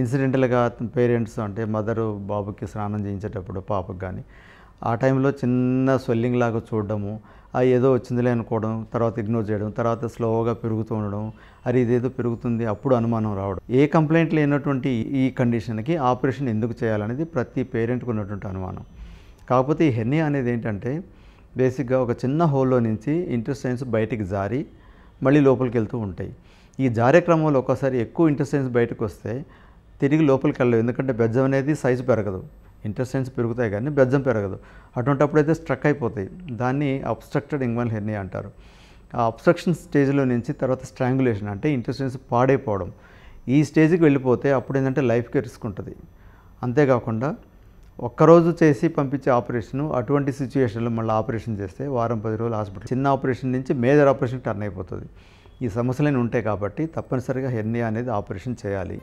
ఇన్సిడెంటల్గా parents అంటే mother బాబుకి స్నానం చేయించేటప్పుడు పాపకు కానీ ఆ టైంలో చిన్న స్వెల్లింగ్ లాగా చూడడము, ఏదో వచ్చిందిలే అనుకోవడం, తర్వాత ఇగ్నోర్ చేయడం, తర్వాత స్లోగా పెరుగుతూ ఉండడం, అది ఇదేదో పెరుగుతుంది, అప్పుడు అనుమానం రావడం. ఏ కంప్లైంట్ లేనటువంటి ఈ కండిషన్కి ఆపరేషన్ ఎందుకు చేయాలనేది ప్రతి పేరెంట్కి ఉన్నటువంటి అనుమానం. కాకపోతే ఈ హెర్నియా అనేది ఏంటంటే బేసిక్గా ఒక చిన్న హోల్లో నుంచి ఇంటెస్టైన్స్ బయటికి జారి మళ్ళీ లోపలికి వెళ్తూ ఉంటాయి. ఈ జారే క్రమంలో ఒక్కోసారి ఎక్కువ ఇంటెస్టైన్స్ బయటకు వస్తే తిరిగి లోపలికి వెళ్ళవు, ఎందుకంటే బెజ్జం అనేది సైజు పెరగదు. ఇంటెస్టైన్స్ పెరుగుతాయి కానీ బెజ్జం పెరగదు. అటువంటిప్పుడైతే స్ట్రక్ అయిపోతాయి. దాన్ని అబ్స్ట్రక్టెడ్ ఇంగ్వల్ హెర్నియా అంటారు. ఆ అబ్స్ట్రక్షన్ స్టేజ్లో నుంచి తర్వాత స్ట్రాంగులేషన్ అంటే ఇంటెస్టైన్స్ పాడైపోవడం, ఈ స్టేజ్కి వెళ్ళిపోతే అప్పుడు ఏంటంటే లైఫ్కి రిస్క్ ఉంటుంది. అంతేకాకుండా ఒక్కరోజు చేసి పంపించే ఆపరేషను అటువంటి సిచ్యువేషన్లో మళ్ళీ ఆపరేషన్ చేస్తే వారం 10 రోజులు హాస్పిటల్, చిన్న ఆపరేషన్ నుంచి మేజర్ ఆపరేషన్ టర్న్ అయిపోతుంది. ఈ సమస్యలన్నీ ఉంటాయి కాబట్టి తప్పనిసరిగా హెర్నియా అనేది ఆపరేషన్ చేయాలి.